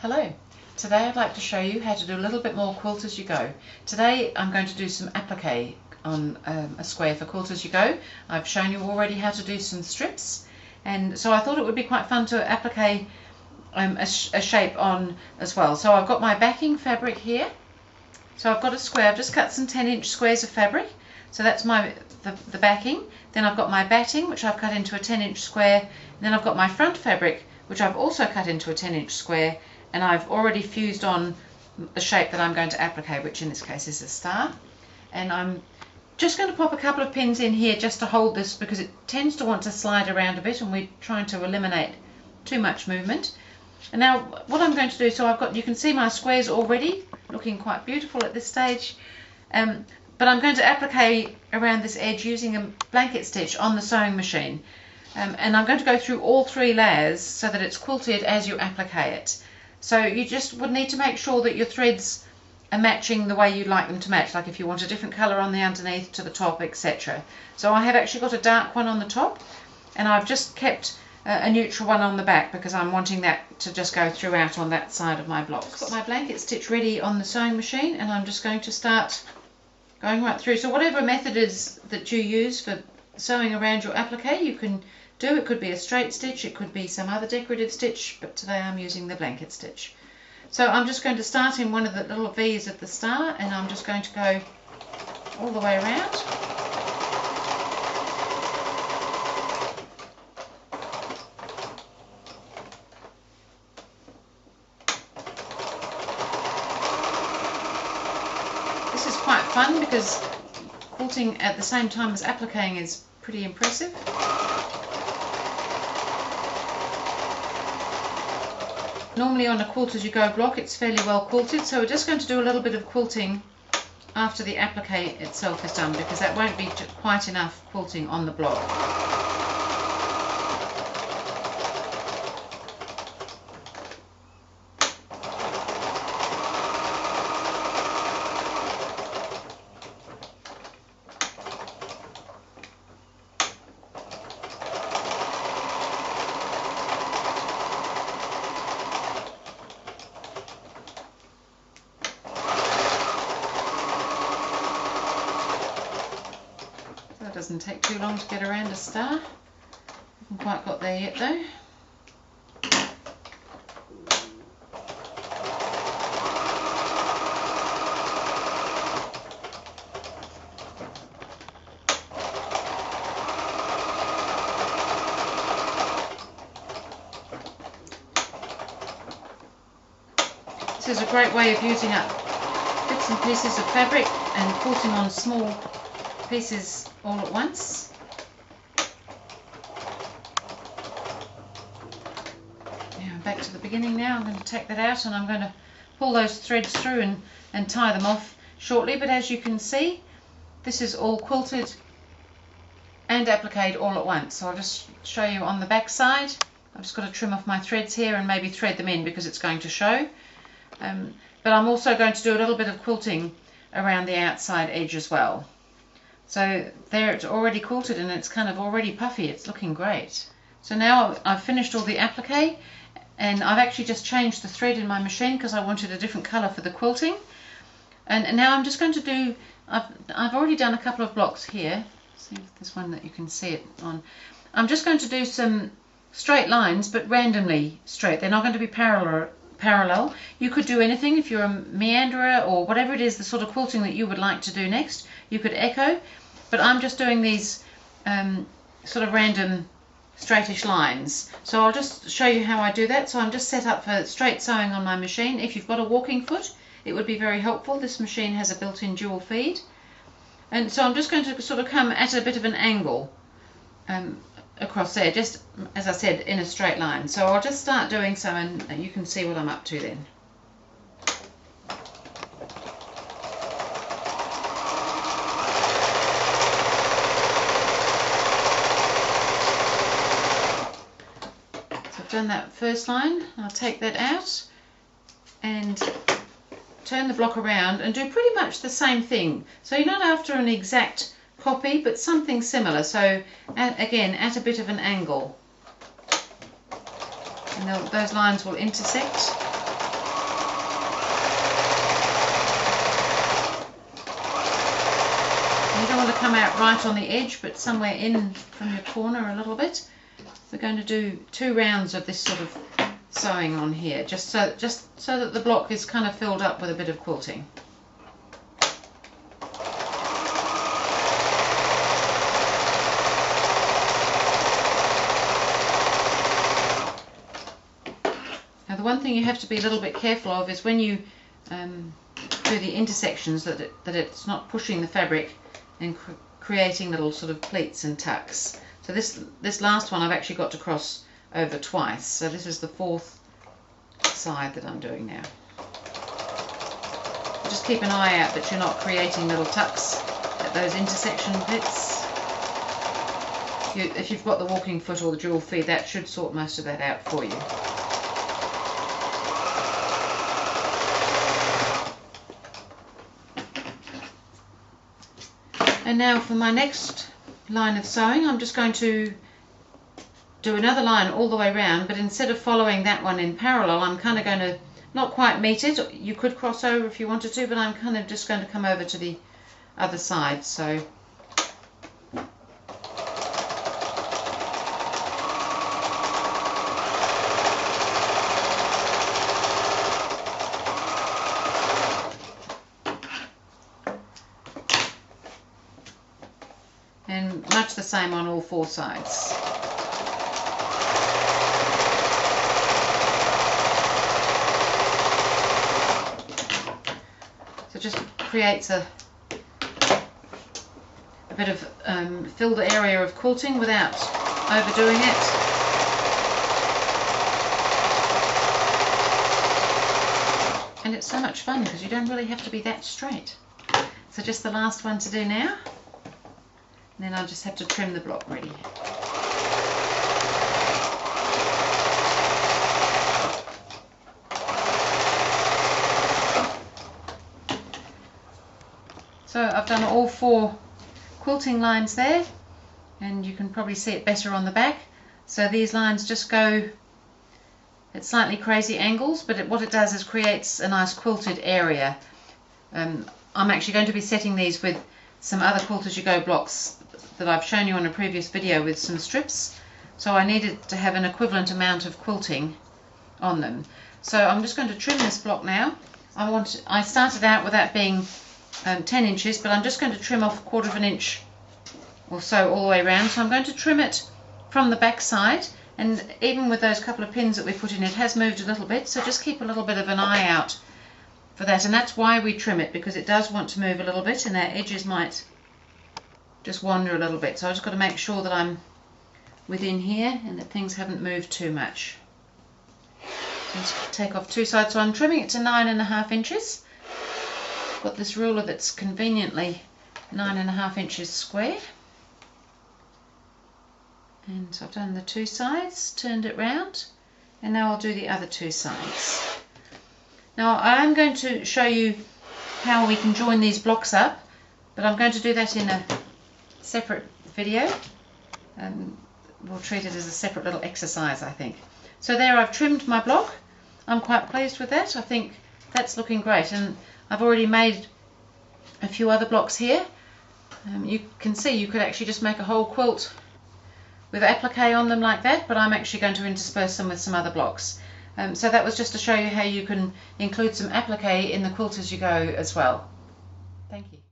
Hello, today I'd like to show you how to do a little bit more quilt as you go. Today I'm going to do some applique on a square for quilt as you go. I've shown you already how to do some strips, and so I thought it would be quite fun to applique a shape on as well. So I've got my backing fabric here. So I've got a square, I've just cut some 10-inch squares of fabric. So that's the backing. Then I've got my batting, which I've cut into a 10-inch square. And then I've got my front fabric, which I've also cut into a 10-inch square. And I've already fused on the shape that I'm going to applique, which in this case is a star. And I'm just going to pop a couple of pins in here just to hold this, because it tends to want to slide around a bit, and we're trying to eliminate too much movement. And now what I'm going to do, so you can see my squares already looking quite beautiful at this stage, but I'm going to applique around this edge using a blanket stitch on the sewing machine, and I'm going to go through all 3 layers so that it's quilted as you applique it. So you just would need to make sure that your threads are matching the way you'd like them to match, like if you want a different colour on the underneath to the top, etc. So I have actually got a dark one on the top, and I've just kept a neutral one on the back because I'm wanting that to just go throughout on that side of my blocks. I've got my blanket stitch ready on the sewing machine, and I'm just going to start going right through. So whatever method is that you use for sewing around your applique, you can do. It could be a straight stitch, it could be some other decorative stitch, but today I'm using the blanket stitch. So I'm just going to start in one of the little V's at the start, and I'm just going to go all the way around. This is quite fun because quilting at the same time as appliquing is pretty impressive. Normally on a quilt as you go block it's fairly well quilted, so we're just going to do a little bit of quilting after the applique itself is done, because that won't be quite enough quilting on the block. That doesn't take too long to get around a star. Haven't quite got there yet though. This is a great way of using up bits and pieces of fabric and quilting on small pieces all at once. Now back to the beginning now. I'm going to take that out and I'm going to pull those threads through and tie them off shortly, but as you can see this is all quilted and appliqued all at once. So I'll just show you on the back side. I've just got to trim off my threads here and maybe thread them in because it's going to show, but I'm also going to do a little bit of quilting around the outside edge as well. So there it's already quilted and it's kind of already puffy, it's looking great. So now I've finished all the applique, and I've actually just changed the thread in my machine because I wanted a different colour for the quilting. And now I'm just going to do, I've already done a couple of blocks here. See if there's one that you can see it on. I'm just going to do some straight lines, but randomly straight. They're not going to be parallel. You could do anything if you're a meanderer or whatever it is, the sort of quilting that you would like to do next. You could echo, but I'm just doing these sort of random straightish lines. So I'll just show you how I do that. So I'm just set up for straight sewing on my machine. If you've got a walking foot, it would be very helpful. This machine has a built-in dual feed. And so I'm just going to sort of come at a bit of an angle across there, just as I said, in a straight line. So I'll just start doing some and you can see what I'm up to then. Done that first line. I'll take that out and turn the block around and do pretty much the same thing. So you're not after an exact copy, but something similar. So again, at a bit of an angle. And those lines will intersect. come out right on the edge, but somewhere in from your corner a little bit. We're going to do 2 rounds of this sort of sewing on here, just so that the block is kind of filled up with a bit of quilting. Now the one thing you have to be a little bit careful of is when you do the intersections that it's not pushing the fabric and creating little sort of pleats and tucks. So this last one I've actually got to cross over twice, so this is the 4th side that I'm doing now. Just keep an eye out that you're not creating little tucks at those intersection bits. If you've got the walking foot or the dual feed, that should sort most of that out for you. And now for my next line of sewing, I'm just going to do another line all the way around, but instead of following that one in parallel, I'm kind of going to not quite meet it. You could cross over if you wanted to, but I'm kind of just going to come over to the other side. So and much the same on all 4 sides. So just creates a bit of filled area of quilting without overdoing it. And it's so much fun because you don't really have to be that straight. So just the last one to do now. And then I'll just have to trim the block ready. So I've done all 4 quilting lines there, and you can probably see it better on the back. So these lines just go at slightly crazy angles, but what it does is creates a nice quilted area. I'm actually going to be setting these with some other Quilt As You Go blocks that I've shown you on a previous video with some strips, so I needed to have an equivalent amount of quilting on them. So I'm just going to trim this block now. I started out with that being 10 inches, but I'm just going to trim off 1/4 of an inch or so all the way around. So I'm going to trim it from the back side, and even with those couple of pins that we put in, it has moved a little bit, so just keep a little bit of an eye out for that. And that's why we trim it, because it does want to move a little bit and our edges might just wander a little bit. So I've just got to make sure that I'm within here and that things haven't moved too much. So let's take off 2 sides. So I'm trimming it to 9.5 inches. Got this ruler that's conveniently 9.5 inches square. And so I've done the 2 sides, turned it round, and now I'll do the other 2 sides. Now I am going to show you how we can join these blocks up, but I'm going to do that in a separate video. We'll treat it as a separate little exercise, I think. So there, I've trimmed my block. I'm quite pleased with that. I think that's looking great, and I've already made a few other blocks here. You can see you could actually just make a whole quilt with applique on them like that, but I'm actually going to intersperse them with some other blocks. So that was just to show you how you can include some applique in the Quilt As You Go as well. Thank you.